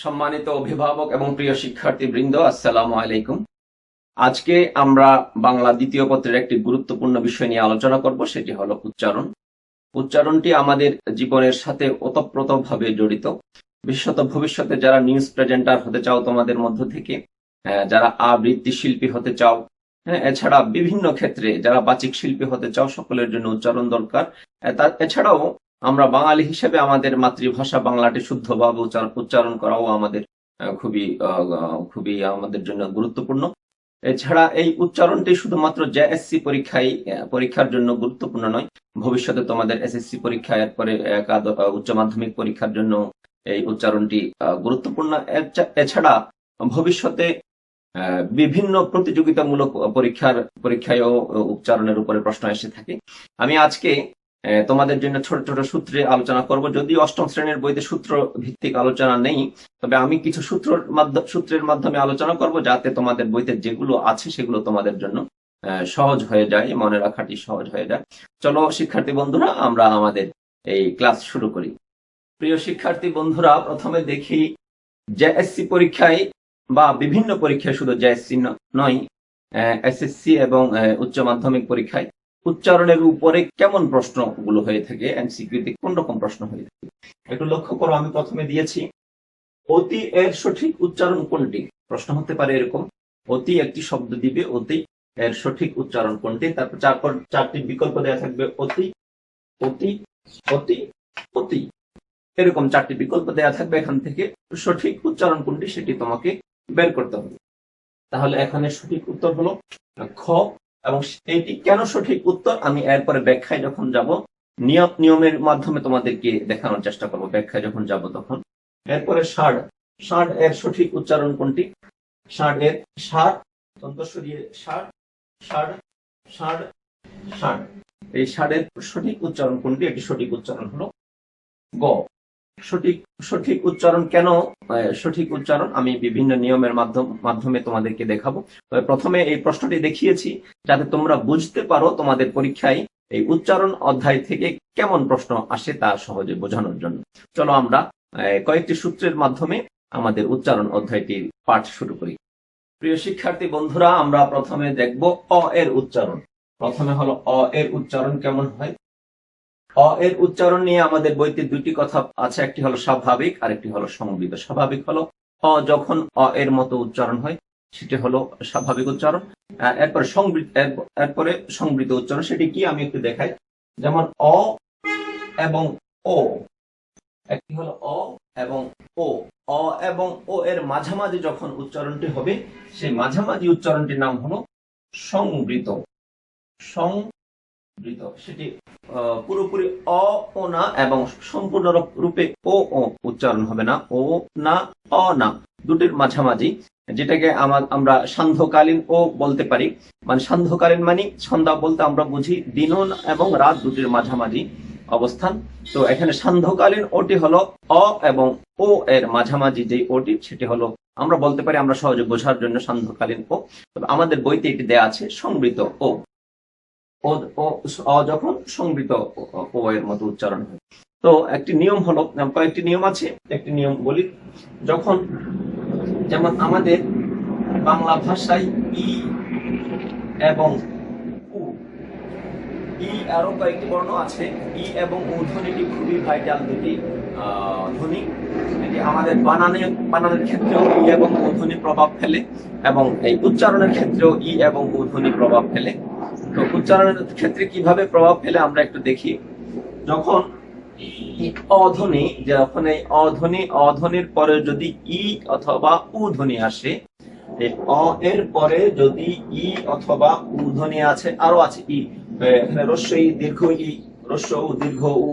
সম্মানিত অভিভাবক এবং প্রিয় শিক্ষার্থীবৃন্দ, আসসালামু আলাইকুম। আজকে আমরা বাংলা দ্বিতীয় পত্রের একটি গুরুত্বপূর্ণ বিষয় নিয়ে আলোচনা করব, সেটি হলো উচ্চারণ। উচ্চারণটি আমাদের জীবনের সাথে ওতপ্রোতভাবে জড়িত। বিশেষত ভবিষ্যতে যারা নিউজ প্রেজেন্টার হতে চাও তোমাদের মধ্য থেকে, যারা আবৃত্তি শিল্পী হতে চাও, এছাড়া বিভিন্ন ক্ষেত্রে যারা বাচিক শিল্পী হতে চাও, সকলের জন্য উচ্চারণ দরকার। এছাড়াও আমরা বাঙালি হিসেবে আমাদের মাতৃভাষা বাংলাটি শুদ্ধভাবে উচ্চারণ করাও আমাদের খুবই খুবই আমাদের জন্য গুরুত্বপূর্ণ। এছাড়া এই উচ্চারণটি শুধুমাত্র জেএসসি পরীক্ষার জন্য গুরুত্বপূর্ণ নয়, ভবিষ্যতে তোমাদের এসএসসি পরীক্ষা, এরপরে উচ্চ মাধ্যমিক পরীক্ষার জন্য এই উচ্চারণটি গুরুত্বপূর্ণ। এছাড়া ভবিষ্যতে বিভিন্ন প্রতিযোগিতামূলক পরীক্ষায়ও উচ্চারণের উপরে প্রশ্ন এসে থাকে। আমি আজকে তোমাদের জন্য ছোট ছোট সূত্রে আলোচনা করব। যদিও অষ্টম শ্রেণীর বইতে সূত্র ভিত্তিক আলোচনা নেই, তবে আমি কিছু সূত্রের মাধ্যমে আলোচনা করব, যাতে তোমাদের বইতে যেগুলো আছে সেগুলো তোমাদের জন্য সহজ হয়ে যায়, মনে রাখাটি সহজ হয়ে যায়। চলো শিক্ষার্থী বন্ধুরা, আমরা আমাদের এই ক্লাস শুরু করি। প্রিয় শিক্ষার্থী বন্ধুরা, প্রথমে দেখি জেএসসি পরীক্ষায় বা বিভিন্ন পরীক্ষায়, শুধু জেএসসি নয়, এসএসসি এবং উচ্চ মাধ্যমিক পরীক্ষায় উচ্চারণের উপরে কেমন প্রশ্নগুলো হয়ে থাকে, এমসিকিউতে কোন রকম প্রশ্ন হয়ে থাকে একটু লক্ষ্য করো। আমি প্রথমে দিয়েছি অতি এর সঠিক উচ্চারণ কোনটি। প্রশ্ন হতে পারে এরকম, অতি একটি শব্দ দিবে, অতি এর সঠিক উচ্চারণ কোনটি। তারপর চারটি বিকল্প দেওয়া থাকবে, অতি, অতি, অতি, অতি, এরকম চারটি বিকল্প দেওয়া থাকবে। এখান থেকে সঠিক উচ্চারণ কোনটি সেটি তোমাকে বের করতে হবে। তাহলে এখানে সঠিক উত্তর হলো খ। এবং এটি কেন সঠিক উত্তর আমি এরপরে ব্যাখ্যায় যখন যাব, নিয়মের মাধ্যমে তোমাদেরকে দেখানোর চেষ্টা করব ব্যাখ্যায় যখন যাব তখন। এরপরে ষাঁড়, ষাঁড় এর সঠিক উচ্চারণ কোনটি। ষাঁড় এর ষাঁড়, দন্ত সরিয়ে ষাঁড়, ষাঁড়, ষাঁড়, ষাঁড়, এই ষাঁড়ের সঠিক উচ্চারণ কোনটি। এটি সঠিক উচ্চারণ হলো গ। সঠিক উচ্চারণ কেন সঠিক উচ্চারণ আমি বিভিন্ন নিয়মের মাধ্যমে তোমাদেরকে দেখাবো। তবে প্রথমে এই প্রশ্নটি দেখিয়েছি যাতে তোমরা বুঝতে পারো তোমাদের পরীক্ষায় এই উচ্চারণ অধ্যায় থেকে কেমন প্রশ্ন আসে তা সহজে বোঝানোর জন্য। চলো আমরা কয়েকটি সূত্রের মাধ্যমে আমাদের উচ্চারণ অধ্যায়টির পাঠ শুরু করি। প্রিয় শিক্ষার্থী বন্ধুরা, আমরা প্রথমে দেখব অ এর উচ্চারণ। প্রথমে হলো অ এর উচ্চারণ কেমন হয়। অ এর উচ্চারণ নিয়ে আমাদের বইতে দুইটি কথা আছে, একটি হলো স্বাভাবিক আর একটি হলো সংবৃত। স্বাভাবিক হলো অ যখন অ এর মতো উচ্চারণ হয় সেটি হলো স্বাভাবিক উচ্চারণ। এরপরে সংবৃত উচ্চারণ, সেটি কি আমি একটু দেখাই। যেমন অ এবং ও, একটি হলো অ এবং ও। অ এবং ও এর মাঝামাঝি যখন উচ্চারণটি হবে, সেই মাঝামাঝি উচ্চারণটির নাম হলো সংবৃত। সেটি পুরোপুরি অ ও না এবং সম্পূর্ণ রূপে ও ও উচ্চারণ হবে না, ও না অ না, দুটির মাঝামাঝি, যেটাকে আমরা সান্ধ্যকালীন ও বলতে পারি। মানে সান্ধ্যকালীন মানে সন্ধ্যা বলতে আমরা বুঝি দিন এবং রাত দুটির মাঝামাঝি অবস্থান। তো এখানে সান্ধ্যকালীন ওটি হলো অ এবং ও এর মাঝামাঝি যে ওটি, সেটি হলো আমরা বলতে পারি, আমরা সহজে বোঝার জন্য সান্ধ্যকালীন ও। তবে আমাদের বইতে এটি দেয়া আছে সংবৃত ও। যখন সংবৃত ও এর মতো উচ্চারণ হয়। তো একটি নিয়ম হলো, কয়েকটি নিয়ম আছে, একটি নিয়ম বলি। যখন যেমন আমাদের বাংলা ভাষায় ই এবং উ, ই আরো কয়েকটি বর্ণ আছে। ই এবং উ ধ্বনিটি খুবই ভাইটাল দুটি ধ্বনি। এটি আমাদের বানানের ক্ষেত্রেও ই এবং উ ধ্বনি প্রভাব ফেলে এবং এই উচ্চারণের ক্ষেত্রেও ই এবং উ ধ্বনি প্রভাব ফেলে। তো উচ্চারণের ক্ষেত্রে কিভাবে প্রভাব ফেলে আমরা একটু দেখি। যখন অধ্বনি, যখন এই অধ্বনির পরে যদি ই অথবা উ ধ্বনি আসে, এই অ এর পরে যদি ই অথবা উ ধ্বনি আছে, আরো আছে ই, এখানে হ্রস্ব ই, দীর্ঘ ই, হ্রস্ব উ, দীর্ঘ উ,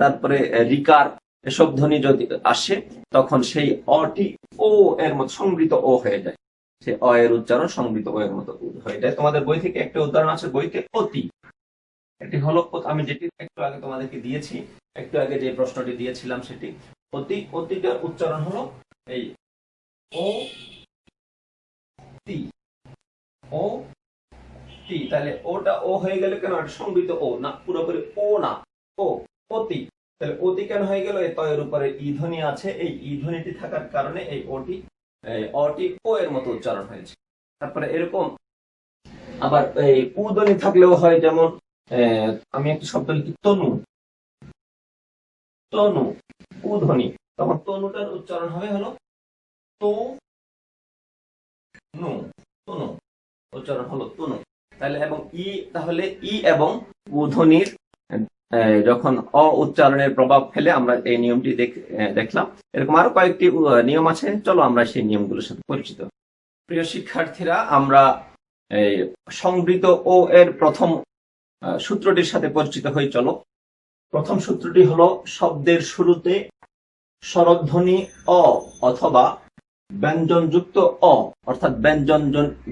তারপরে রিকার, এসব ধ্বনি যদি আসে, তখন সেই অটি ও এর মতো সংবৃত ও হয়ে যায়। সে অ এর উচ্চারণ সংবৃত ও এর মতো হয়ে যায়। তোমাদের বই থেকে একটা উদাহরণ আছে বইতে, অতি। এটি হলো, আমি যেটি একটু আগে তোমাদেরকে দিয়েছি, একটু আগে যে প্রশ্নটি দিয়েছিলাম সেটি অতি। অতিটার উচ্চারণ হলো এই ও তি, ও তি। তাহলে ওটা ও হয়ে গেলে কেন, সংবৃত ও না, পুরোপুরি ও না, ও, অতি। তাহলে অতি কেন হয়ে গেল? এই তয়ের উপরে ই ধ্বনি আছে, এই ই ধ্বনিটি থাকার কারণে এই অটি ও এর মতো উচ্চারণ হয়েছে। তারপরে এরকম আবার এই উ ধ্বনি থাকলেও হয়, যেমন আমি একটা শব্দ লিখি তনু, তনু উ ধ্বনি, তখন তনুটার উচ্চারণ হবে হলো তো নু, তনু উচ্চারণ হলো তনু। তাহলে এবং তাহলে ই এবং উ ধ্বনির যখন অ উচ্চারণের প্রভাব ফেলে আমরা এই নিয়মটি দেখলাম। এরকম আরো কয়েকটি নিয়ম আছে, চলো আমরা সেই নিয়মগুলোর সাথে পরিচিত। প্রিয় শিক্ষার্থীরা, আমরা এই সংবৃত ও এর প্রথম সূত্রটির সাথে পরিচিত হই। চলো, প্রথম সূত্রটি হলো শব্দের শুরুতে স্বরধ্বনি অ অথবা ব্যঞ্জনযুক্ত অ, অর্থাৎ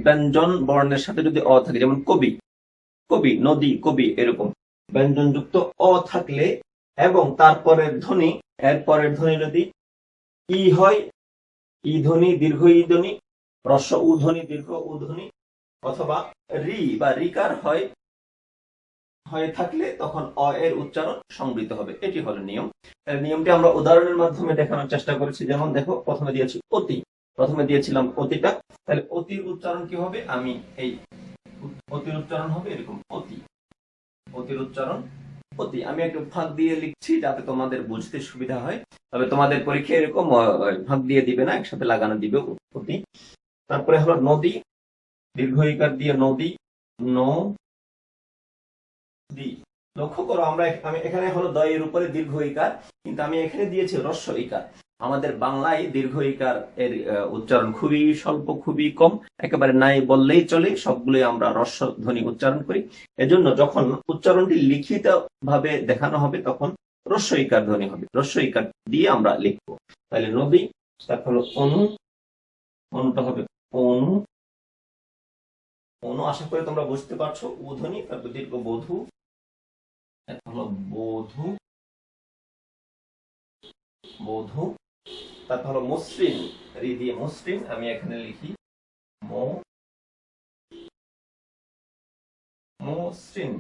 ব্যঞ্জন বর্ণের সাথে যদি অ থাকে, যেমন কবি, কবি, নদী, কবি, এরকম ব্যঞ্জনযুক্ত অ থাকলে এবং তারপরের ধ্বনি, এরপরের ধ্বনি যদি ই হয়, ই ধ্বনি, দীর্ঘ ই ধ্বনি, হ্রস্ব উ ধ্বনি, দীর্ঘ উ ধ্বনি, অথবা রি বা রিকার হয়ে থাকলে তখন অ এর উচ্চারণ সংবৃত হবে। এটি হলো নিয়ম। নিয়মটি আমরা উদাহরণের মাধ্যমে দেখানোর চেষ্টা করেছি। যেমন দেখো, প্রথমে দিয়েছি অতি, প্রথমে দিয়েছিলাম অতিটা, তাহলে অতির উচ্চারণ কি হবে? আমি এই অতির উচ্চারণ হবে এরকম অতি, অতির উচ্চারণ অতি। আমি একটু ফাঁক দিয়ে লিখছি যাতে তোমাদের বুঝতে সুবিধা হয়, তবে তোমাদের পরীক্ষায় এরকম ফাঁক দিয়ে দিবে না, একসাথে লাগানো দিবে অতি। তারপরে হলো নদী, দীর্ঘ ইকার দিয়ে নদী, নদী। লক্ষ্য করো, আমি এখানে হলো দয়ের উপরে দীর্ঘ ইকার, কিন্তু আমি এখানে দিয়েছি হ্রস্ব ইকার। আমাদের বাংলায় দীর্ঘ ইকার এর উচ্চারণ খুবই স্বল্প, খুবই কম, একেবারে নাই বললেই চলে। সবগুলোই আমরা হ্রস্ব ধ্বনি উচ্চারণ করি। এজন্য যখন উচ্চারণটি লিখিত ভাবে দেখানো হবে তখন হ্রস্ব ইকার ধ্বনি হবে, হ্রস্ব ইকার দিয়ে আমরা লিখবো। তাহলে নদী, তারপর হলো অনু, অনুটা হবে অনু, অনু। আশা করি তোমরা বুঝতে পারছো। উ ধ্বনি, তারপর দীর্ঘ বধূ, হলো বধূ, বধূ। তারপর হলো মসৃণ, রি দিয়ে মসৃণ, আমি এখানে লিখি মসৃণ।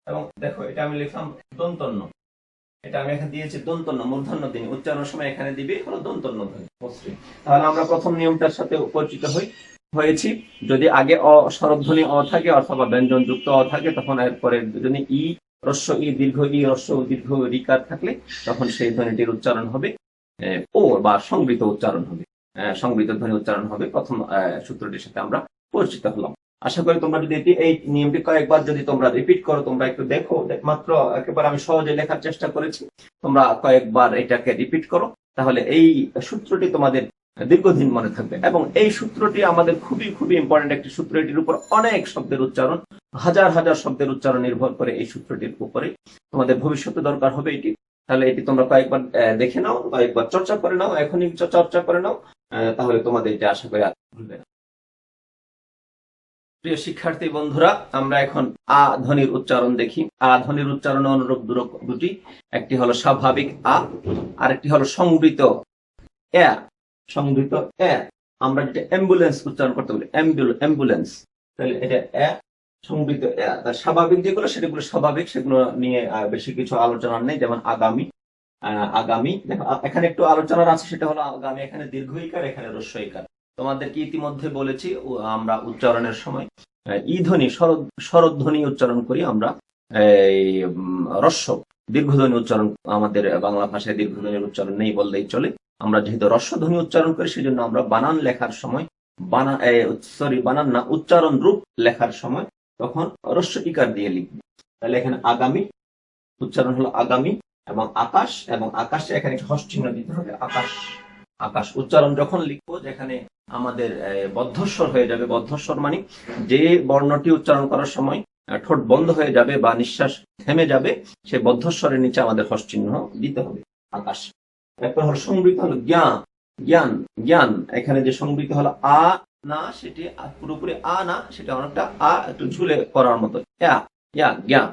এবং দেখো, এটা আমি লিখলাম দন্তন্য, এটা আমি এখানে দিয়েছি দন্তন্য, মূর্ধন্য দিন, উচ্চারণের সময় এখানে দিবে হলো দন্তন্য ধ্বনি, মসৃণ। তাহলে আমরা প্রথম নিয়মটার সাথে পরিচিত হয়েছি। যদি আগে স্বরধ্বনি অ থাকে অথবা ব্যঞ্জন যুক্ত অ থাকে, তখন এরপরে যদি ই, হ্রস্ব ই, দীর্ঘ ই, হ্রস্ব দীর্ঘ রিকার থাকলে তখন সেই ধ্বনিটির উচ্চারণ হবে ও বা সংবৃত উচ্চারণ হবে, সংবৃত ধ্বনি উচ্চারণ হবে। প্রথম সূত্রটির সাথে আমরা পরিচিত হলাম। আশা করি তোমরা যদি এই নিয়মটি কয়েকবার যদি তোমরা রিপিট করো, তোমরা একটু দেখো, মাত্র একেবারে আমি সহজে লেখার চেষ্টা করেছি, তোমরা কয়েকবার এটাকে রিপিট করো, তাহলে এই সূত্রটি তোমাদের দীর্ঘদিন মনে থাকবে। এবং এই সূত্রটি আমাদের খুবই খুবই ইম্পর্টেন্ট একটি সূত্র। এটির উপর অনেক শব্দের উচ্চারণ, হাজার হাজার শব্দের উচ্চারণ নির্ভর করে এই সূত্রটির উপরে। তোমাদের ভবিষ্যতে দরকার হবে এটি। তাহলে এটি তোমরা কয়েকবার দেখে নাও, কয়েকবার চর্চা করে নাও, এখনই চর্চা করে নাও, তাহলে তোমাদের এটা আশা করি আর ভুলবে না। প্রিয় শিক্ষার্থী বন্ধুরা, আমরা এখন আ ধ্বনির উচ্চারণ দেখি। আ ধ্বনির উচ্চারণে অনুরূপ দুটি, একটি হলো স্বাভাবিক আ, আর একটি হলো সংবৃত এ। সংবৃত এ আমরা যেটা অ্যাম্বুলেন্স উচ্চারণ করতে বলি, অ্যাম্বুলেন্স, তাহলে এটা এ, সংবৃত এ। তার স্বাভাবিক যেগুলো সেগুলো স্বাভাবিক, সেগুলো নিয়ে বেশি কিছু আলোচনা নেই। যেমন আগামী, আগামী, দেখো এখানে একটু আলোচনার আছে, সেটা হলো আগামী, এখানে দীর্ঘ ইকার, এখানে হ্রস্ব ইকার। তোমাদেরকে ইতিমধ্যে বলেছি আমরা উচ্চারণের সময় ই ধ্বনি, স্বরধ্বনি উচ্চারণ করি আমরা। এই হ্রস্ব দীর্ঘধ্বনি উচ্চারণ আমাদের বাংলা ভাষায় দীর্ঘধ্বনির উচ্চারণ নেই বললেই চলে। আমরা যেহেতু হ্রস্ব ধ্বনি উচ্চারণ করি, সেজন্য আমরা বানান লেখার সময়, বানান না, উচ্চারণ রূপ লেখার সময় তখন হ্রস্ব ইকার দিয়ে লিখব। তাহলে এখানে আগামী উচ্চারণ হলো আগামী, এবং আকাশ, এবং আকাশে এখানে হস্ত চিহ্ন দিতে হবে, আকাশ, আকাশ। উচ্চারণ যখন লিখবো যেখানে আমাদের বদ্ধস্বর হয়ে যাবে, বদ্ধস্বর মানে যে বর্ণটি উচ্চারণ করার সময় ঠোঁট বন্ধ হয়ে যাবে বা নিঃশ্বাস থেমে যাবে, সে বদ্ধস্বরের নিচে আমাদের হস্ত চিহ্ন দিতে হবে, আকাশ। এরপর হলো সংবৃত হলো জ্ঞান, জ্ঞান, জ্ঞান। এখানে যে সংবৃত হলো আ না, সেটি পুরোপুরি আ না, সেটা অনেকটা আ একটু ঝুলে করার মতো, জ্ঞান।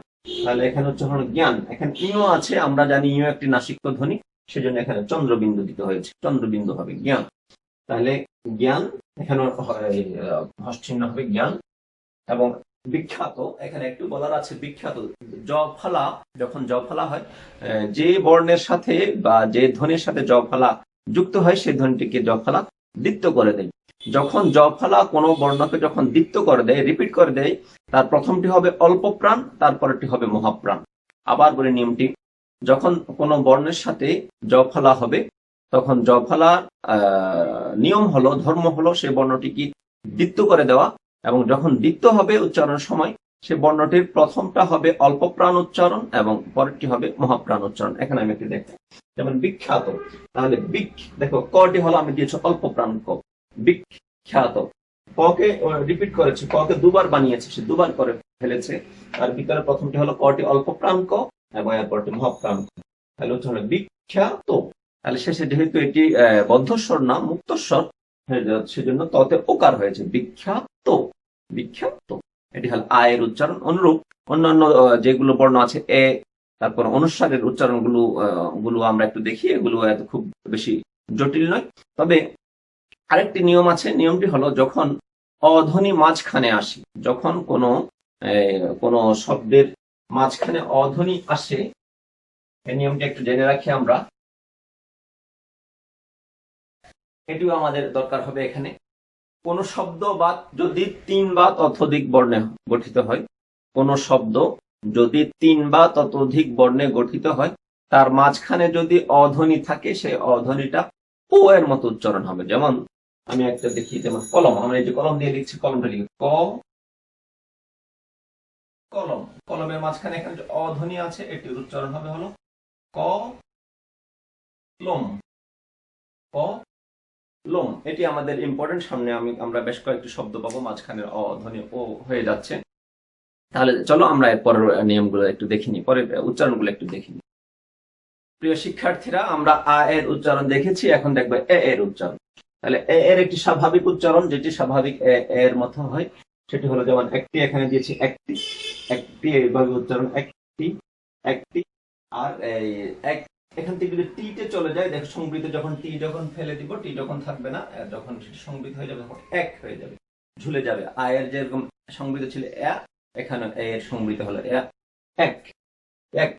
তাহলে এখানে হচ্ছে হলো জ্ঞান। এখানে ইও আছে, আমরা জানি ইও একটি নাসিক্য ধ্বনি, সেজন্য এখানে চন্দ্রবিন্দু দিতে হয়েছে, চন্দ্রবিন্দু হবে জ্ঞান। তাহলে জ্ঞান, এখানে হস্ত চিহ্ন হবে জ্ঞান। এবং বিখ্যাত, এখানে একটু বলার আছে বিখ্যাত। জ ফলা, যখন জ ফলা হয়, যে বর্ণের সাথে বা যে ধ্বনির সাথে জ ফলা যুক্ত হয় সেই ধ্বনিটিকে জ ফলা দ্বিত্ব করে দেয়। যখন জ ফলা কোনো বর্ণকে যখন দ্বিত্ব করে দেয়, রিপিট করে দেয়, তার প্রথমটি হবে অল্প প্রাণ, তারপরটি হবে মহাপ্রাণ। আবার বলি নিয়মটি, যখন কোনো বর্ণের সাথে জ ফলা হবে, তখন জ ফলার নিয়ম হলো, ধর্ম হলো সেই বর্ণটিকে দ্বিত্ব করে দেওয়া, এবং যখন দ্বিত্ব হবে উচ্চারণের সময়, সে বর্ণটির প্রথমটা হবে অল্প প্রাণ উচ্চারণ এবং পরেরটি হবে মহাপ্রাণ উচ্চারণ। এখানে আমি একটি দেখি, যেমন বিখ্যাত, তাহলে দেখো কটি হলো আমি দিয়েছি অল্প প্রাণ ক, বিখ্যাত। ককে রিপিট করেছে, ককে দুবার বানিয়েছে, সে দুবার করে ফেলেছে। আর ভিতরে প্রথমটি হলো কটি অল্প প্রাণ ক এবং এরপরটি মহাপ্রাণ ক, তাহলে হচ্ছে হলো বিখ্যাত। তাহলে শেষে যেহেতু এটি বদ্ধস্বর না মুক্তস্বর, সেজন্য ততে ওকার হয়েছে, বিখ্যাত, বিখ্যাত। এটি হল আয়ের উচ্চারণ। অনুরূপ অন্যান্য যেগুলো বর্ণ আছে, এ, তারপর অনুস্বারের উচ্চারণ গুলো আমরা একটু দেখি, এগুলো এত খুব বেশি জটিল নয়। তবে আরেকটি নিয়ম আছে, নিয়মটি হলো যখন অধ্বনি মাঝখানে আসে, যখন কোনো শব্দের মাঝখানে অধ্বনি আসে, এই নিয়মটি একটু জেনে রাখি আমরা, এটিও আমাদের দরকার হবে। এখানে কোন শব্দ বা যদি 3 বা ততোধিক বর্ণে গঠিত হয়, কোন শব্দ যদি 3 বা ততোধিক বর্ণে গঠিত হয়, তার মাঝখানে যদি অধ্বনি থাকে, সেই অধ্বনিটা ও এর মতো উচ্চারণ হবে। যেমন আমি একটা দেখি, যেমন কলম, আমরা এই যে কলম দিয়ে লিখছি, কলমটা লিখি ক, কলম। কলমের মাঝখানে এখানে যে অধ্বনি আছে, এটির উচ্চারণ হবে হলো ক লম, ক লোম। এটি আমাদের ইম্পর্টেন্ট। সামনে আমরা বেশ কয়েকটি শব্দ পাবো মাঝখানের অধ্বনি ও হয়ে যাচ্ছে। তাহলে চলো আমরা এরপর নিয়মগুলো একটু দেখিনি, পরে উচ্চারণগুলো একটু দেখিনি। প্রিয় শিক্ষার্থীরা, আমরা আ এর উচ্চারণ দেখেছি, এখন দেখবো এ এর উচ্চারণ। তাহলে এ এর একটি স্বাভাবিক উচ্চারণ, যেটি স্বাভাবিক এর মতো হয়, সেটি হলো, যেমন একটি, এখানে দিয়েছি একটি, একটি এইভাবে উচ্চারণ, একটি, একটি। আর এই এক, এখান থেকে যদি টি তে চলে যায়, দেখো সংবৃত, যখন টি যখন ফেলে দিব, টি যখন থাকবে না, যখন সেটি সংবৃত হয়ে যাবে, তখন এক হয়ে যাবে, ঝুলে যাবে। আয়ের যেরকম সংবৃত ছিল এ, এখানে এর সংবৃত হলো এ, এক, এক।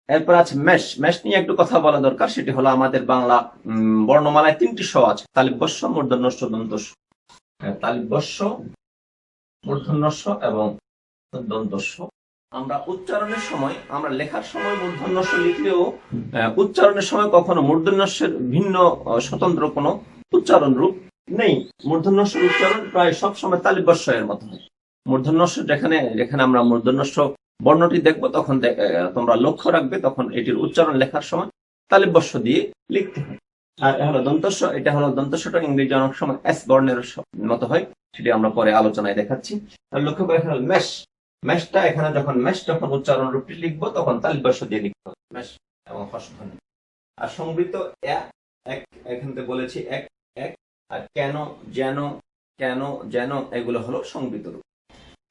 এরপর আছে মেশ। মেশ নিয়ে একটু কথা বলা দরকার, সেটি হলো আমাদের বাংলা বর্ণমালায় 3টি স আছে, তালিবস্য, মূর্ধন্যস্য, দন্তস্য। তালিবস্য, মূর্ধন্যস্য এবং দন্তস্য। আমরা উচ্চারণের সময়, আমরা লেখার সময় মূর্ধন্যস্য লিখলেও উচ্চারণের সময় কখনো মূর্ধন্যস্যের ভিন্ন স্বতন্ত্র কোনো উচ্চারণ রূপ নেই। মূর্ধন্যস্যের উচ্চারণ প্রায় সবসময় তালিবস্য এর মতো হয়। মূর্ধন্যস্য যেখানে আমরা মূর্ধন্যস্য বর্ণটি দেখবো, তখন তোমরা লক্ষ্য রাখবে, তখন এটির উচ্চারণ লেখার সময় তালিবস্য দিয়ে লিখতে হয়। আর হলো দন্তস্য, এটা হলো দন্তস্যটা ইংরেজি অনেক সময় এস বর্ণের মতো হয়, সেটি আমরা পরে আলোচনায় দেখাচ্ছি। লক্ষ্য করে এখানে মেশ, মেশটা এখানে যখন উচ্চারণ রূপটি লিখবো, তখন তালিবস্য দিয়ে লিখতে হবে, মেশ এবং হর্ষধ্বনি। আর সংবৃত এক, এখান থেকে বলেছি এক, এক। আর কেন, যেন, কেন, যেন, এগুলো হলো সংবৃত রূপ।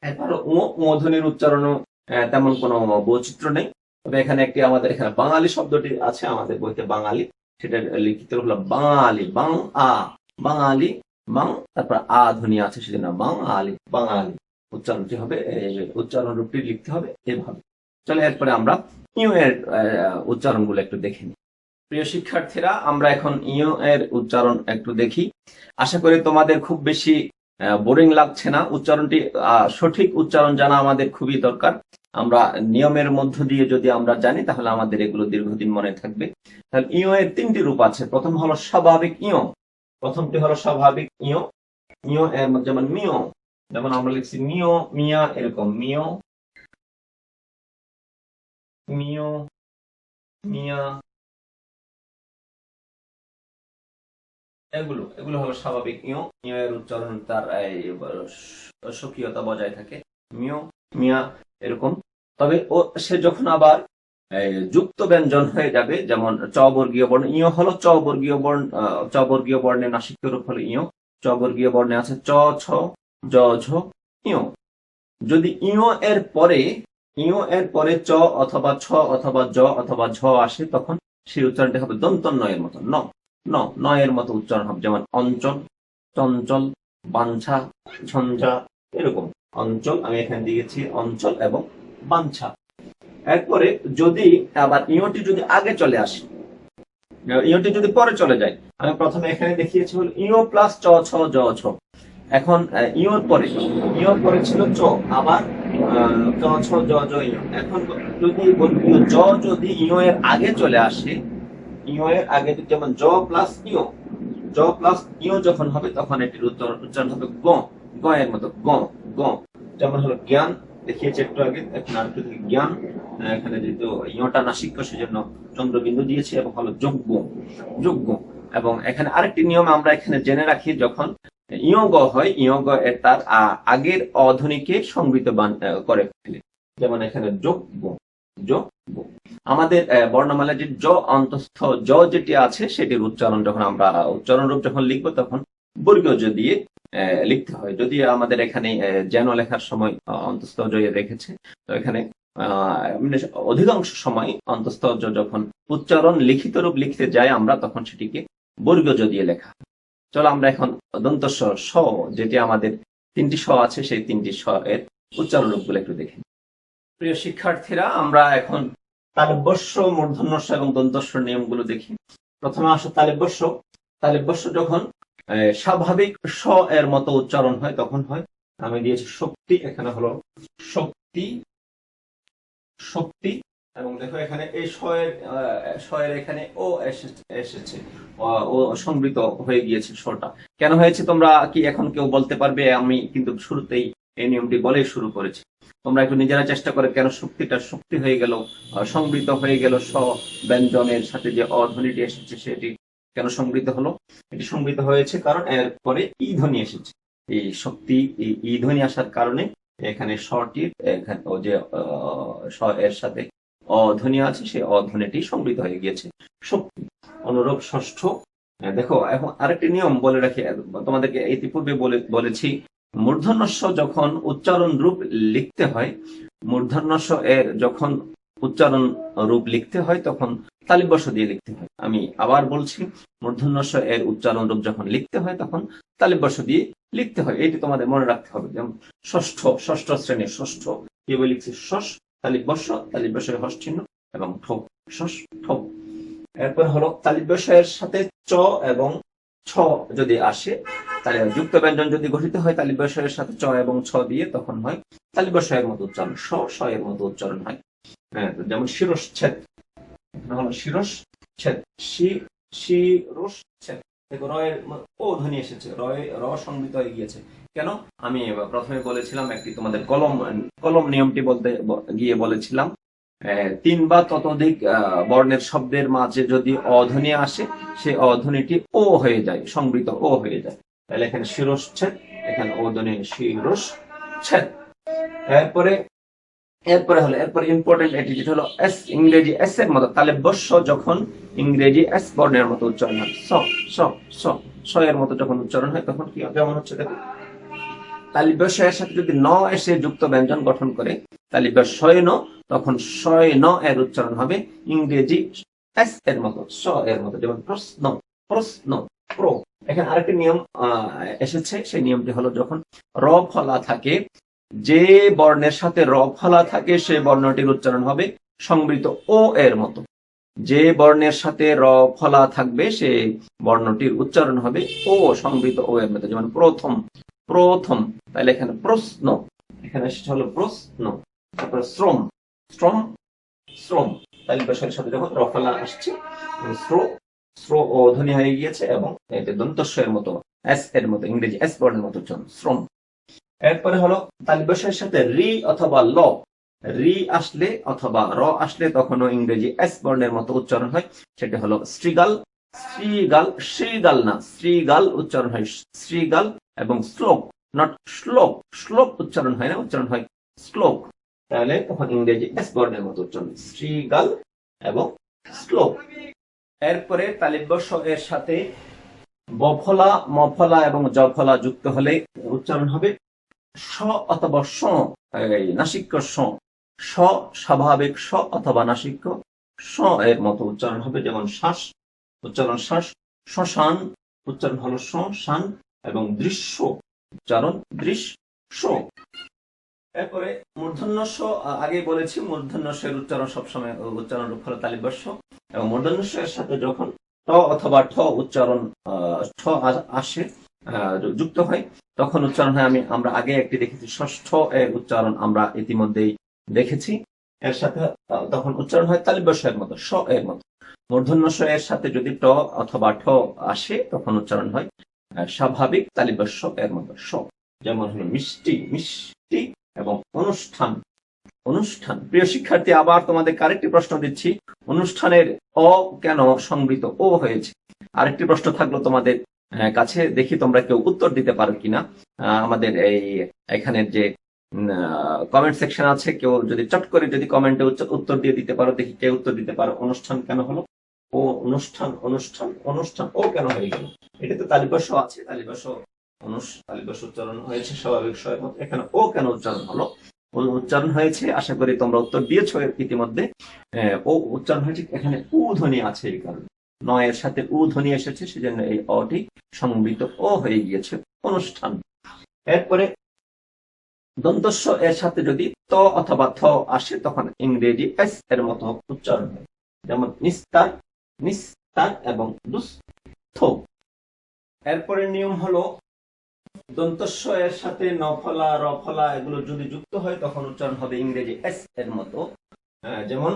এরপর ও ধ্বনির উচ্চারণও তেমন কোনো বৈচিত্র্য নেই। তবে এখানে একটি আমাদের এখানে বাঙালি শব্দটি আছে আমাদের বইতে, বাঙালি, সেটা লিখিত হলো বাঙালি, বাং আ, বাঙালি, বাং, তারপর আ ধ্বনি আছে, সেজন্য বাঙালি, বাঙালি উচ্চারণটি হবে, উচ্চারণ রূপটি লিখতে হবে এভাবে। চলে এরপরে আমরা ইউ এর উচ্চারণগুলো একটু দেখে নিই। প্রিয় শিক্ষার্থীরা, আমরা এখন ইউ এর উচ্চারণ একটু দেখি। আশা করি তোমাদের খুব বেশি বোরিং লাগছে না। উচ্চারণটি সঠিক উচ্চারণ জানা আমাদের খুবই দরকার। আমরা নিয়মের মধ্য দিয়ে যদি আমরা জানি, তাহলে আমাদের এগুলো দীর্ঘদিন মনে থাকবে। তাহলে ইউ এর 3টি রূপ আছে। প্রথম হলো স্বাভাবিক ইউ, প্রথমটি হলো স্বাভাবিক ইউ। ইউ এর মধ্যে যেমন মিও, যেমন আমরা লিখছি মিও, মিয়া, এরকম মিও, মিও, মিয়া, এগুলো হলো স্বাভাবিক ইউ। ইউ এর উচ্চারণ তার স্বকীয়তা বজায় থাকে, মিও, মিয়া, এরকম। তবে সে যখন আবার যুক্ত ব্যঞ্জন হয়ে যাবে, যেমন চ বর্গীয় বর্ণ, ইউ হলো চ বর্গীয় বর্ণ, চ বর্গীয় বর্ণের নাসিক্য রূপ হলো ইউ। চ বর্গীয় বর্ণে আছে চ, ছ, জ, ঝ, ইউ। যদি ইউ এর পরে চ অথবা ছ অথবা জ অথবা ঝ আসে, তখন সেই উচ্চারণটি হবে দন্তন্বয়ের মতো, ন, ন, নয়ের মতো উচ্চারণ হবে। যেমন অঞ্চল, চঞ্চল, বাঞ্ছা, ঝঞ্ঝা, এরকম অঞ্চল, আমি এখানে দিয়েছি অঞ্চল এবং বাঞ্ছা। এরপরে যদি আবার ইওটি যদি আগে চলে আসে, ইওটি যদি পরে চলে যায়, আমি প্রথমে এখানে দেখিয়েছি হল ইও প্লাস চ ছ জ ছ। এখন ইওর পরে ছিল চ, আবার চ ছ জ জ ইও। এখন যদি জ যদি ইও এর আগে চলে আসে, ইও এর আগে যেমন জ প্লাস ইও যখন হবে তখন এটির উচ্চারণ হবে গ, গ এর মতো গ, গ। যেমন হলো জ্ঞান, দেখিয়েছি একটু আগে, এখন আর একটু জ্ঞান। এখানে যেহেতু ইওটা নাসিক্য সেজন্য চন্দ্রবিন্দু দিয়েছি, এবং হলো যোগ্য, যোগ্য। এবং এখানে আরেকটি নিয়ম আমরা এখানে জেনে রাখি, যখন ইয়গ হয়, ইয়গ এর তার আগের অধ্বনিকে সংবৃত করে ফেলে। যেমন এখানে যোগ্য, যোগ্য। আমাদের বর্ণমালা যে জ অন্তস্থ জ যেটি আছে সেটির উচ্চারণ যখন আমরা উচ্চারণ রূপ যখন লিখবো তখন বর্গীয় জ দিয়ে লিখতে হয়। যদি আমাদের এখানে যেন লেখার সময় অন্তস্থ জ রেখেছে, তো এখানে অধিকাংশ সময় অন্তস্থ জ যখন উচ্চারণ লিখিত রূপ লিখতে যাই আমরা, তখন সেটিকে বর্গীয় জ দিয়ে লেখা। চলো আমরা এখন দন্ত স, যেটি আমাদের 3টি স আছে, সেই 3টি স এর উচ্চারণ রূপগুলো একটু দেখি। প্রিয় শিক্ষার্থীরা, আমরা এখন তালব্যস্য, মূর্ধন্যস্য এবং দন্তস্য নিয়মগুলো দেখি। প্রথমে আসো তালব্যস্য। তালব্যস্য যখন স্বাভাবিক স এর মতো উচ্চারণ হয় তখন হয়, আমি দিয়েছি শক্তি, এখানে হলো শক্তি, শক্তি। এবং দেখো এখানে এই স এর এখানে ও এসেছে, ও সংবৃত হয়ে গিয়েছে সটা। কেন হয়েছে তোমরা কি এখন কেউ বলতে পারবে? আমি কিন্তু শুরুতেই এই নিয়মটি বলেই শুরু করেছি। তোমরা একটু নিজেরা চেষ্টা করে, কেন শক্তিটা শক্তি হয়ে গেল, সংবৃত হয়ে গেল, স ব্যঞ্জনের সাথে যে অধ্বনিটি এসেছে সেটি কেন সংবৃত হলো? এটি সংবৃত হয়েছে কারণ এরপরে ই ধ্বনি এসেছে। এই শক্তি, ই ধ্বনি আসার কারণে এখানে সটির এখানে যে স এর সাথে অধ্বনি আছে, সেই অধ্বনিটি সংবৃত হয়ে গিয়েছে শক্তি। অনুরূপ ষষ্ঠ, দেখো এখন আরেকটি নিয়ম বলে রাখি, তোমাদেরকে ইতিপূর্বে বলেছি, মূর্ধন্যস্য যখন উচ্চারণ রূপ লিখতে হয়, মূর্ধন্যস্য এর যখন উচ্চারণ রূপ লিখতে হয় তখন তালিবস্য দিয়ে লিখতে হয়। আমি আবার বলছি, মূর্ধন্যস্য এর উচ্চারণ রূপ যখন লিখতে হয় তখন তালিবস্য দিয়ে লিখতে হয়। এটি তোমাদের মনে রাখতে হবে। যেমন ষষ্ঠ শ্রেণীর ষষ্ঠ কিভাবে লিখছি, শস তালিবস্য, তালিবস্যের হস চিহ্ন এবং ঠোক, শস ঠোক। এরপর হলো তালিবস্য এর সাথে চ এবং ছ যদি আসে, তাহলে যুক্ত ব্যঞ্জন যদি গঠিত হয় তালিবস্য এর সাথে চ এবং ছ দিয়ে, তখন হয় তালিবস্য এর মতো উচ্চারণ, স এর মতো উচ্চারণ হয়। যেমন শিরশ্ছেদ, হলো শিরশ্ছেদ, শিরশ্ছেদ। দেখো র এর ও ধ্বনি এসেছে, র সংবৃত হয়ে গিয়েছে। কেন? আমি প্রথমে বলেছিলাম, একটি তোমাদের কলম নিয়মটি বলতে গিয়ে বলেছিলাম, 3 বা ততোধিক বর্ণের শব্দের মাঝে যদি অধ্বনি আসে, সেই অধ্বনিটি ও হয়ে যায়, সংবৃত ও হয়ে যায়। তাহলে এখানে শিরশ্ছেদ, এখানে ও ধ্বনি শিরশ্ছেদ। এরপরে ইম্পর্টেন্ট এটি যেটা হলো এস, ইংরেজি এস এর মতো তালব্যস্য যখন ইংরেজি এস বর্ণের মতো উচ্চারণ হয়, স এর মতো যখন উচ্চারণ হয় তখন কি যেমন হচ্ছে, দেখো তালিবস্য এর সাথে যদি ন এসে যুক্ত ব্যঞ্জন গঠন করে, তালিবস্য ন, তখন শয় ন এর উচ্চারণ হবে ইংরেজি এস এর মতো, স এর মতো। যেমন প্রশ্ন, প্রশ্ন, প্রো। এখানে আরেকটি নিয়ম এসেছে, সেই নিয়মটি হলো যখন র ফলা থাকে, যে বর্ণের সাথে র ফলা থাকে সেই বর্ণটির উচ্চারণ হবে সংবৃত ও এর মতো। যে বর্ণের সাথে র ফলা থাকবে সেই বর্ণটির উচ্চারণ হবে ও সংবৃত ও এর মতো। যেমন প্রথম, প্রথম। তাহলে এখানে প্রশ্ন, এখানে সেটা হলো প্রশ্ন। তারপরে শ্রম, শ্রম, শ্রম। তাহলে বর্ষের সাথে যখন র ফলা আসছে, শ্রো ও ধ্বনি হয়ে গিয়েছে এবং এতে দন্তস্ব এর মতো, এস এর মতো, ইংরেজি এস বর্ণের মতো উচ্চারণ, শ্রম। এরপরে হলো তালিবস্যের সাথে রি অথবা ল, রি আসলে অথবা র আসলে তখনও ইংরেজি এস বর্ণের মতো উচ্চারণ হয়, সেটা হলো শ্রীগাল, শ্রীগাল, শ্রীগাল না, শ্রীগাল উচ্চারণ হয়, শ্রীগাল। এবং শ্লোক, নট শ্লোক, শ্লোক উচ্চারণ হয় না, উচ্চারণ হয় শ্লোক। তাহলে তখন ইংরেজি এস বর্ণের মতো উচ্চারণ, শ্রীগাল এবং শ্লোক। এরপরে তালিবস্য এর সাথে বফলা, মফলা এবং জফলা যুক্ত হলে উচ্চারণ হবে স অথবা স, নাসিক্য স, স্বাভাবিক স অথবা নাসিক্য স এর মতো উচ্চারণ হবে। যেমন শ্বাস, উচ্চারণ শ্বাস, শ্মশান, উচ্চারণ হলো শ্মশান। এবং দৃশ্য, উচ্চারণ দৃশ্য। এরপরে মূর্ধন্য স আগেই বলেছি মূর্ধন্য স এর উচ্চারণ সবসময় উচ্চারণ রূপ হলো তালিব্য স, এবং মূর্ধন্য স এর সাথে যখন ট অথবা ঠ উচ্চারণ ঠ আসে যুক্ত হয় তখন উচ্চারণ হয় আমরা আগে একটি দেখেছি ষষ্ঠ এর উচ্চারণ আমরা ইতিমধ্যেই দেখেছি। এর সাথে তখন উচ্চারণ হয় তালিব্য স এর মতো, স এর মতো। মূর্ধন্য স এর সাথে যদি ট অথবা ঠ আসে তখন উচ্চারণ হয় স্বাভাবিক তালিব্য স এর মতো, স। যেমন হলো মিষ্টি, মিষ্টি, এবং অনুষ্ঠান, অনুষ্ঠান। প্রিয় শিক্ষার্থী, আবার তোমাদের আরেকটি প্রশ্ন দিচ্ছি, অনুষ্ঠানের অ কেন সংবৃত ও হয়েছে? আরেকটি প্রশ্ন থাকলো তোমাদের কাছে, দেখি তোমরা কেউ উত্তর দিতে পারো কিনা। আমাদের এই এখানের যে কমেন্ট সেকশন আছে, কেউ যদি চট করে যদি কমেন্টে উত্তর দিয়ে দিতে পারো, দেখি কে উত্তর দিতে পারো। অনুষ্ঠান কেন হলো ও? অনুষ্ঠান, অনুষ্ঠান, অনুষ্ঠান ও কেন হয়ে গেল? এটা তো তালিব্য স আছে, তালিব্য স তালিব্য স উচ্চারণ হয়েছে স্বাভাবিক স এর মতো, এখানে ও কেন উচ্চারণ হলো? উচ্চারণ হয়েছে, আশা করি তোমরা উত্তর দিয়েছো ইতিমধ্যে। ও উচ্চারণ হয়েছে এখানে উ ধ্বনি আছে, এই কারণে নয়ের সাথে উ ধ্বনি এসেছে, সেজন্য এই অটি সংবৃত ও হয়ে গিয়েছে, অনুষ্ঠান। এরপরে দন্তস্ব এর সাথে যদি ত অথবা থ আসে তখন ইংরেজি এস এর মতো উচ্চারণ হয়, যেমন নিস্তার, নিস্তার, এবং দুস্থ। এরপরে নিয়ম হলো দন্তস্ব এর সাথে নফলা, রফলা এগুলো যদি যুক্ত হয় তখন উচ্চারণ হবে ইংরেজি এস এর মতো। যেমন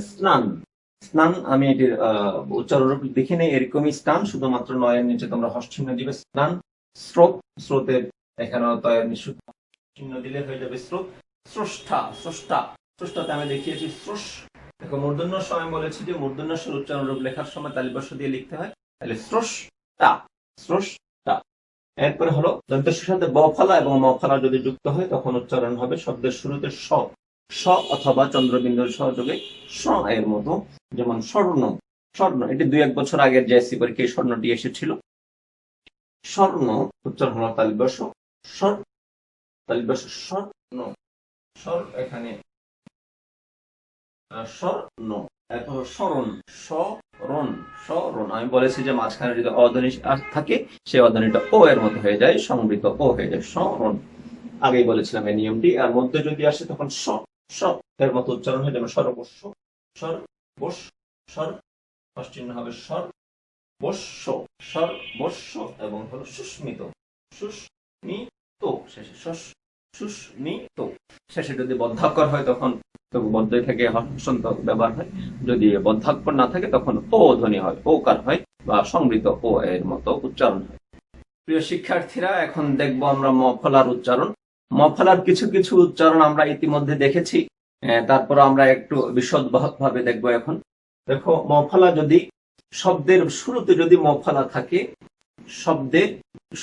স্নান, স্নান, আমি এটির উচ্চারণ রূপ দেখি নেই, এরকমই স্নান, শুধুমাত্র নয়ের নিচে তোমরা হর্ষ চিহ্ন দিবে। স্নান, স্রোত, স্রোতের এখানে তয়ের চিহ্ন দিলে হয়ে যাবে স্রোত। স্রষ্টা, স্রষ্টা, স্রষ্টাতে আমি দেখিয়েছি স্রোষ। দেখো মূর্ধন্য স আমি বলেছি যে মূর্ধন্য স উচ্চারণ রূপ লেখার সময় তালিব্য স দিয়ে লিখতে হয়, তাহলে স্রষ্টা, স্রষ্টা। এরপরে হলো দন্তস্বের সাথে ব ফলা এবং ম ফলা যদি যুক্ত হয় তখন উচ্চারণ হবে শব্দের শুরুতে স, স অথবা চন্দ্রবিন্দুর সহযোগে স এর মতো। যেমন স্বর্ণ, স্বর্ণ, এটি 2-1 বছর আগের জেএসসি পরীক্ষায় স্বর্ণটি এসেছিল। স্বর্ণ উচ্চারণ হলো তালিব্য স, স্বর, তালিব্য স, স্বর্ণ, স্বর, এখানে স্বর্ণ। এরপর স্মরণ, স্মরণ, স্মরণ, আমি বলেছি যে মাঝখানে যদি অধ্বনি থাকে সেই অধ্বনিটা ও এর মতো হয়ে যায়, সংবৃত ও হয়ে যায়, স্মরণ। আগেই বলেছিলাম এই নিয়মটি। আর মধ্যে যদি আসে তখন স, স এর মতো উচ্চারণ হয়, যেমন সর্বস্ব, সর্বস, সর চিহ্ন হবে সর্বস্ব, সর্বস্ব, এবং হলো সুস্মিত, সুস্মিত, শেষে সুস্মিত। শেষে যদি বদ্ধাক্ষর হয় তখন বদ্ধ থেকে হসন্ত ব্যবহার হয়, যদি বদ্ধাক্ষর না থাকে তখন ও ধ্বনি হয়, ওকার হয়, বা সংবৃত ও এর মতো উচ্চারণ হয়। প্রিয় শিক্ষার্থীরা, এখন দেখব আমরা মফলার উচ্চারণ। মফলার কিছু কিছু উচ্চারণ আমরা ইতিমধ্যে দেখেছি, তারপর আমরা একটু বিশদভাবে দেখব এখন। দেখো মফলা যদি শব্দের শুরুতে যদি মফলা থাকে, শব্দের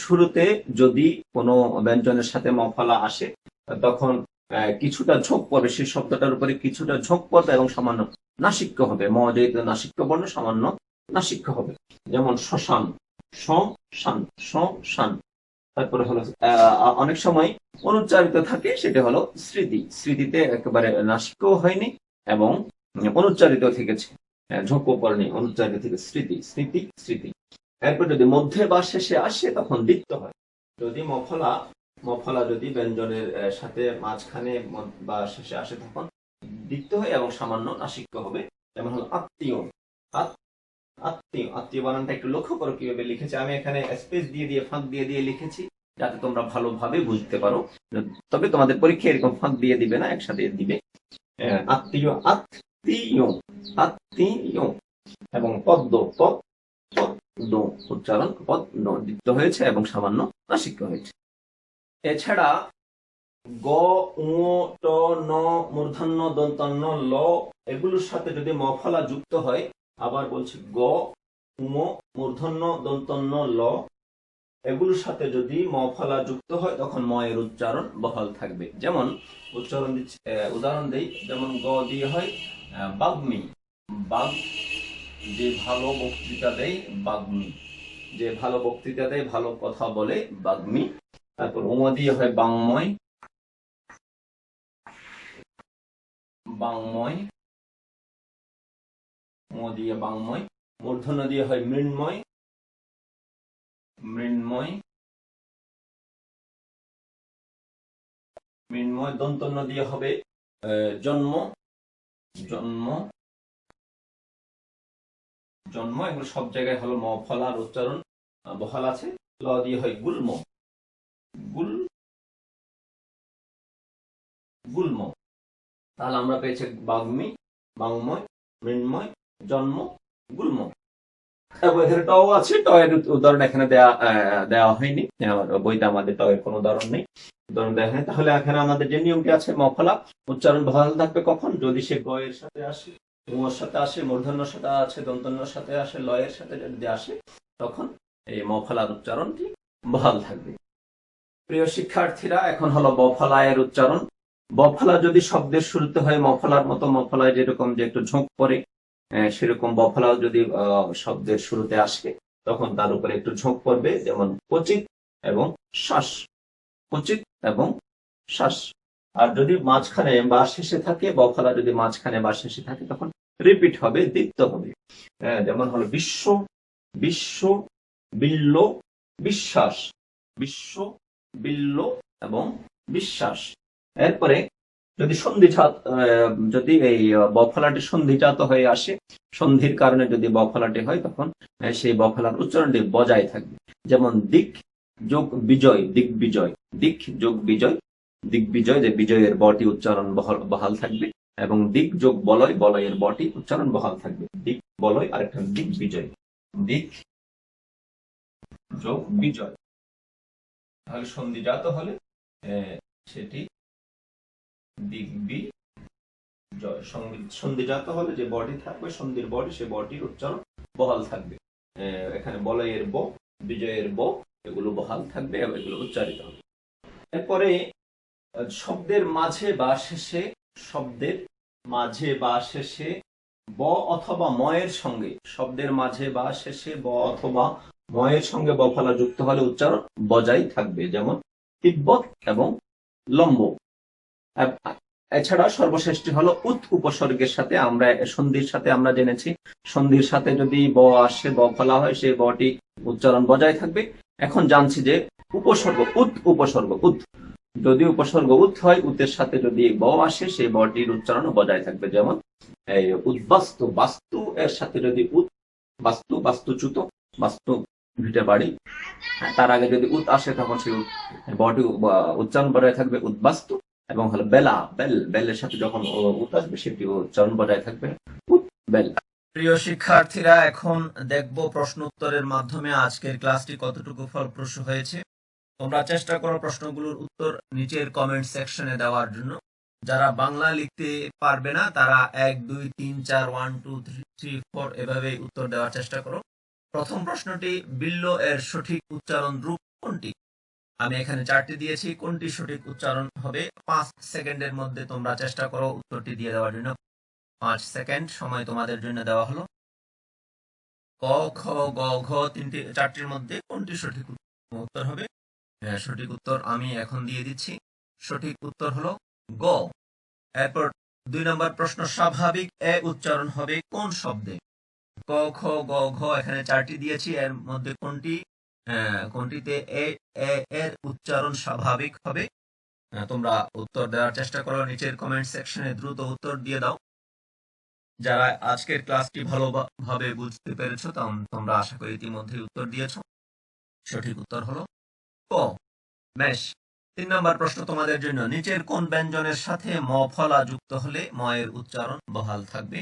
শুরুতে যদি কোনো ব্যঞ্জনের সাথে মফলা আসে তখন কিছুটা ঝোঁক পড়বে, সেই শব্দটার উপরে কিছুটা ঝোঁক পড়বে এবং সামান্য নাসিক্য হবে। ম যেহেতু নাসিক্য বর্ণ, সামান্য নাসিক্য হবে। যেমন শ্মশান, শ্মশান, শ্মশান। তারপরে হলো অনেক সময় অনুচ্চারিত থাকে, সেটা হলো স্মৃতি, স্মৃতিতে একেবারে নাসিক্য হয়নি এবং অনুচ্চারিত থেকেছে, ঝোঁকও পড়েনি, অনুচ্চারিত থেকে স্মৃতি, স্মৃতি, স্মৃতি। এরপর যদি মধ্যে বা শেষে আসে তখন দ্বিত্ব হয়। যদি মফলা যদি ব্যঞ্জনের সাথে মাঝখানে বা শেষে আসে তখন দ্বিত্ব হয় এবং সামান্য নাসিক্য হবে। যেমন হলো আত্মীয়, আত্মীয়, আত্মীয় বানানটা একটু লক্ষ্য করো কিভাবে লিখেছি। আমি এখানে স্পেস দিয়ে দিয়ে ফাঁক দিয়ে দিয়ে লিখেছি যাতে তোমরা ভালোভাবে বুঝতে পারো, তবে তোমাদের পরীক্ষা এরকম ফাঁক দিয়ে দিবে না, একসাথে দিবে। আত্মীয়, আত্মীয়, আত্মীয়, এবং পদ্ম, পদ্ম উচ্চারণ পদ্ম দ্বিত্ব হয়েছে এবং সামান্য নাসিক্য হয়েছে। এছাড়া গ, উ, ট, ন, মূর্ধন্য, দন্তন্য, ল এগুলোর সাথে যদি মফলা যুক্ত হয়, আবার বলছি গ, উ, মূর্ধন্য, দন্তন্য, ল এগুলোর সাথে যদি মফলা যুক্ত হয় তখন ম এর উচ্চারণ বহাল থাকবে। যেমন উদাহরণ দেই, যেমন গ দিয়ে হয় বাগ্মী, বাগ, যে ভালো বক্তৃতা দেয় বাগ্মী, যে ভালো বক্তৃতা দেয়, ভালো কথা বলে বাগ্মী। তারপর উম দিয়ে হয় বাংময়, বাংময়, ম দিয়ে বাংময়। মূর্ধন্য দিয়ে হয় মৃন্ময়, মৃন্ময়, মৃন্ময় দন্তন্য দিয়ে হবে জন্ম, জন্ম, জন্ম। এগুলো সব জায়গায় হলো ম ফলার উচ্চারণ বহাল আছে। ল দিয়ে হয় গুল্ম, গুল, গুল্ম। তাহলে আমরা পেয়েছি বাগ্মী, বাংময়, মৃন্ময়, জন্ম, গুল্ম। এবং এখানে ট আছে, ট এর উদাহরণ এখানে দেওয়া হয়নি, বইতে আমাদের ট এর কোনো উদাহরণ নেই, উদাহরণ দেওয়া হয়নি। তাহলে এখানে আমাদের যে নিয়মটি আছে, মফলা উচ্চারণ বহাল থাকবে কখন? যদি সে গ এর সাথে আসে, ঙর সাথে আসে, মূর্ধন্যর সাথে আসে, দন্তন্যর সাথে আসে, ল এর সাথে যদি আসে, তখন এই মফলার উচ্চারণটি বহাল থাকবে। প্রিয় শিক্ষার্থীরা, এখন হলো বফলা এর উচ্চারণ। বফলা যদি শব্দের শুরুতে হয় মফলার মতো, মফলায় যেরকম যে একটু ঝোঁক পড়ে, সেরকম বফলাও যদি শব্দের শুরুতে আসে, তখন তার উপরে একটু ঝোঁক পড়বে, যেমন কচিত এবং শ্বাস, কচিত এবং শ্বাস। আর যদি মাঝখানে বা শেষে থাকে, বফলা যদি মাঝখানে বা শেষে থাকে, তখন রিপিট হবে, দ্বিত্ব হবে। যেমন হলো বিশ্ব, বিশ্ব, বিল্ল, বিশ্বাস, বিশ্ব, বিল্ল এবং বিশ্বাস। এরপরে যদি যদি এই বফলাটি সন্ধিজাত হয়ে আসে, সন্ধির কারণে যদি বফলাটি হয়, তখন সেই বফলার উচ্চারণটি বজায় থাকবে। যেমন দিক যোগ বিজয়, দিগ্বিজয়, দিক যোগ বিজয়, দিগ্বিজয়, যে বিজয়ের বটি উচ্চারণ বহাল থাকবে। এবং দিক যোগ বলয়, বলয়ের বটি উচ্চারণ বহাল থাকবে। দিক বলয় আর একটা দিক বিজয়, দিক যোগ বিজয়। তাহলে সন্ধিজাত হলে সেটি দিগ্বিজয়। সন্ধিজাত হলে যে বডি থাকবে, সন্ধির বডি, সে বডির উচ্চারণ বহাল থাকবে। এখানে বলয়ের ব, বিজয়ের ব, এগুলো বহাল থাকবে এবং এগুলো উচ্চারিত হবে। এরপরে শব্দের মাঝে বা শেষে, শব্দের মাঝে বা শেষে ব অথবা ময়ের সঙ্গে, শব্দের মাঝে বা শেষে ব অথবা ময়ের সঙ্গে বফলা যুক্ত হলে উচ্চারণ বজায় থাকবে। যেমন তিব্বত এবং লম্ব। এছাড়া সর্বশ্রেষ্ঠ হলো উৎ উপসর্গের সাথে, আমরা সন্ধির সাথে আমরা জেনেছি, সন্ধির সাথে যদি ব আসে, ব ফলা হয়, সেই বটি উচ্চারণ বজায় থাকবে। এখন জানছি যে উপসর্গ, উৎ উপসর্গ, উৎ যদি উপসর্গ উৎ হয়, উতের সাথে যদি ব আসে, সেই বটির উচ্চারণ বজায় থাকবে। যেমন এই উদ্বাস্তু, বাস্তু এর সাথে যদি উৎ, বাস্তু, বাস্তুচ্যুত, বাস্তু ভিটে বাড়ি, তার আগে যদি উৎ আসে, তখন সেই বটি উচ্চারণ বজায় থাকবে, উদ্বাস্তু। এবং হলো বেলা, বেল, বেলের সাথে যখন উৎ আসবে, সেটি উচ্চারণ বজায় থাকবে, উৎ, বেল। প্রিয় শিক্ষার্থীরা, এখন দেখব প্রশ্ন উত্তরের মাধ্যমে আজকের ক্লাসটি কতটুকু ফলপ্রসূ হয়েছে। তোমরা চেষ্টা করো প্রশ্নগুলোর উত্তর নিচের কমেন্ট সেকশনে দেওয়ার জন্য। যারা বাংলা লিখতে পারবে না, তারা 1 2 3 4 1 2 3 4 এভাবে উত্তর দেওয়ার চেষ্টা করো। প্রথম প্রশ্নটি, বিল্ল এর সঠিক উচ্চারণ রূপ কোনটি? আমি এখানে 4টি দিয়েছি, কোনটি সঠিক উচ্চারণ হবে? 5 সেকেন্ডের মধ্যে তোমরা চেষ্টা করো উত্তরটি দিয়ে দেওয়ার জন্য। 5 সেকেন্ড সময় তোমাদের জন্য দেওয়া হলো। ক, খ, গ, ঘ, 4টির মধ্যে কোনটি সঠিক উত্তর হবে? সঠিক উত্তর আমি এখন দিয়ে দিচ্ছি। সঠিক উত্তর হলো গ। এরপর 2 নম্বর প্রশ্ন, স্বাভাবিক এ উচ্চারণ হবে কোন শব্দে? ক, খ, গ, ঘ, এখানে 4টি দিয়েছি, এর মধ্যে কোনটিতে এর উচ্চারণ স্বাভাবিক হবে? তোমরা উত্তর দেওয়ার চেষ্টা করো নিচের কমেন্ট সেকশনে, দ্রুত উত্তর দিয়ে দাও। যারা আজকের ক্লাসটি ভালোভাবে বুঝতে পেরেছো, তোমরা আশা করি ইতিমধ্যে উত্তর দিয়েছো। সঠিক উত্তর হলো ক, বেশ। 3 নম্বর প্রশ্ন তোমাদের জন্য, নিচের কোন ব্যঞ্জনের সাথে ম ফলা যুক্ত হলে ম এর উচ্চারণ বহাল থাকবে?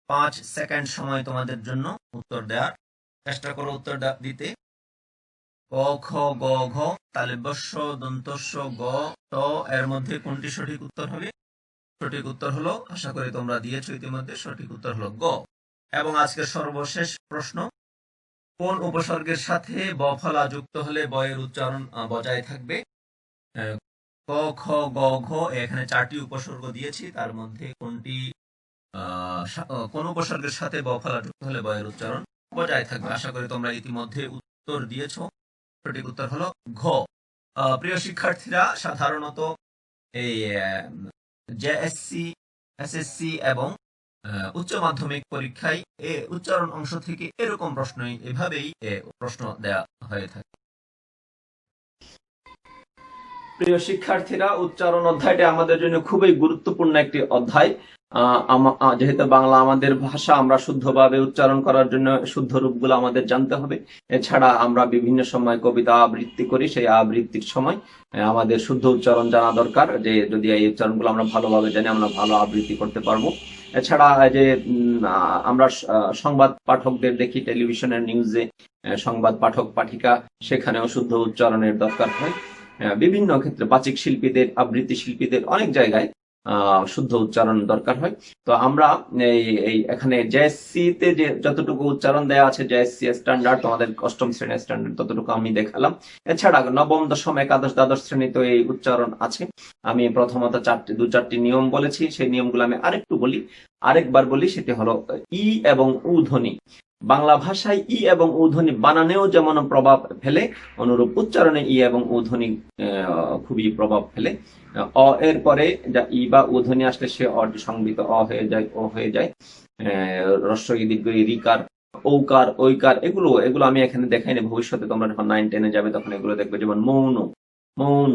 5 সেকেন্ড সময় তোমাদের জন্য উত্তর দেওয়ার চেষ্টা করো উত্তর দিতে। ক, খ, গ, ঘ, তালব্যস্য, দন্তস্য, গ, ট, এর মধ্যে কোনটি সঠিক উত্তর হবে? সঠিক উত্তর হলো, আশা করি তোমরা দিয়েছো ইতিমধ্যে, সঠিক উত্তর হলো গ। এবং আজকের সর্বশেষ প্রশ্ন, কোন উপসর্গের সাথে ব ফলা যুক্ত হলে ব এর উচ্চারণ বজায় থাকবে? ক, খ, গ, ঘ, এখানে 4টি উপসর্গ দিয়েছি, তার মধ্যে কোন উপসর্গের সাথে ব ফলা যুক্ত হলে ব এর উচ্চারণ বজায় থাকবে? আশা করি তোমরা ইতিমধ্যে উত্তর দিয়েছো। সঠিক উত্তর হলো ঘ। প্রিয় শিক্ষার্থীরা, সাধারণত এই জেএসসি, এসএসসি এবং উচ্চ মাধ্যমিক পরীক্ষায় উচ্চারণ অংশ থেকে এরকম প্রশ্নই এভাবেই প্রশ্ন দেয়া হয়ে থাকে। প্রিয় শিক্ষার্থীরা, উচ্চারণ অধ্যায়টা আমাদের জন্য খুবই গুরুত্বপূর্ণ একটি অধ্যায়। যেহেতু বাংলা আমাদের ভাষা, আমরা শুদ্ধভাবে উচ্চারণ করার জন্য শুদ্ধ রূপগুলো আমাদের জানতে হবে। এছাড়া আমরা বিভিন্ন সময় কবিতা আবৃত্তি করি, সেই আবৃত্তির সময় আমাদের শুদ্ধ উচ্চারণ জানা দরকার, যে যদি এই উচ্চারণগুলো আমরা ভালোভাবে জানি আমরা ভালো আবৃত্তি করতে পারবো। এছাড়া যে আমরা সংবাদ পাঠকদের দেখি টেলিভিশনের নিউজে, সংবাদ পাঠক পাঠিকা, সেখানেও শুদ্ধ উচ্চারণের দরকার হয়। বিভিন্ন ক্ষেত্রে বাচিক শিল্পীদের, আবৃত্তি শিল্পীদের অনেক জায়গায় শুদ্ধ উচ্চারণ দরকার হয়। তো আমরা এই এখানে জেএসসি তে যে যতটুকু উচ্চারণ দেওয়া আছে, জেএসসি স্ট্যান্ডার্ড, তোমাদের অষ্টম শ্রেণীর স্ট্যান্ডার্ড, ততটুকু আমি দেখালাম। এছাড়া নবম, দশম, একাদশ, দ্বাদশ শ্রেণীতে এই উচ্চারণ আছে। আমি প্রথমত দু চারটি নিয়ম বলেছি, সেই নিয়মগুলো আমি আরেকবার বলি। সেটি হলো ই এবং উ ধ্বনি। বাংলা ভাষায় ই এবং উ ধ্বনি বানানেও যেমন প্রভাব ফেলে, অনুরূপ উচ্চারণে ই এবং উ ধ্বনি খুবই প্রভাব ফেলে। অ এর পরে যা ই বা উ ধ্বনি আসলে সে অটি সংবৃত অ হয়ে যায়, ও হয়ে যায়। হ্রস্ব ই দীর্ঘ ই, রিকার, ঔকার, ঐকার, এগুলো আমি এখানে দেখাইনি। ভবিষ্যতে তোমরা যখন 9-10 যাবে তখন এগুলো দেখবে, যেমন মৌন, মৌন,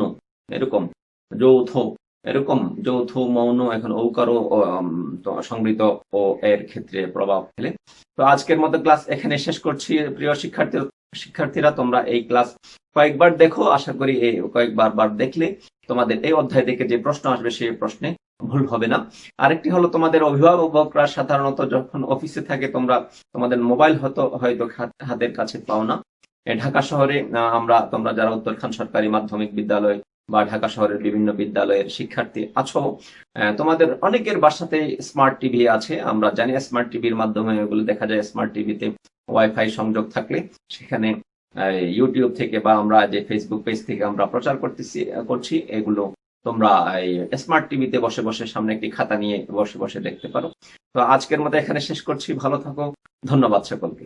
এরকম যৌথ, এরকম যৌথ, মৌন, এখন ঔকারও সংবৃত ও এর ক্ষেত্রে প্রভাব ফেলে। তো আজকের মতো ক্লাস এখানে শেষ করছি। প্রিয় শিক্ষার্থীরা, তোমরা এই ক্লাস কয়েকবার দেখো। আশা করি এই কয়েকবার দেখলে তোমাদের এই অধ্যায় থেকে যে প্রশ্ন আসবে সেই প্রশ্নে ভুল হবে না। আরেকটি হলো, তোমাদের অভিভাবকরা সাধারণত যখন অফিসে থাকে, তোমাদের মোবাইল হয়তো হাতের কাছে পাও না। ঢাকা শহরে তোমরা যারা উত্তরখান সরকারি মাধ্যমিক বিদ্যালয় বা ঢাকা শহরের বিভিন্ন বিদ্যালয়ের শিক্ষার্থী আছো, তোমাদের অনেকের বাসাতে স্মার্ট টিভি আছে। আমরা জানি স্মার্ট টিভির মাধ্যমে এগুলো দেখা যায়। স্মার্ট টিভিতে ওয়াইফাই সংযোগ থাকলে সেখানে ইউটিউব থেকে বা আমরা যে ফেসবুক পেজ থেকে আমরা প্রচার করছি, এগুলো তোমরা এই স্মার্ট টিভিতে বসে বসে সামনে একটি খাতা নিয়ে বসে বসে দেখতে পারো। তো আজকের মতো এখানে শেষ করছি। ভালো থাকো, ধন্যবাদ সকলকে।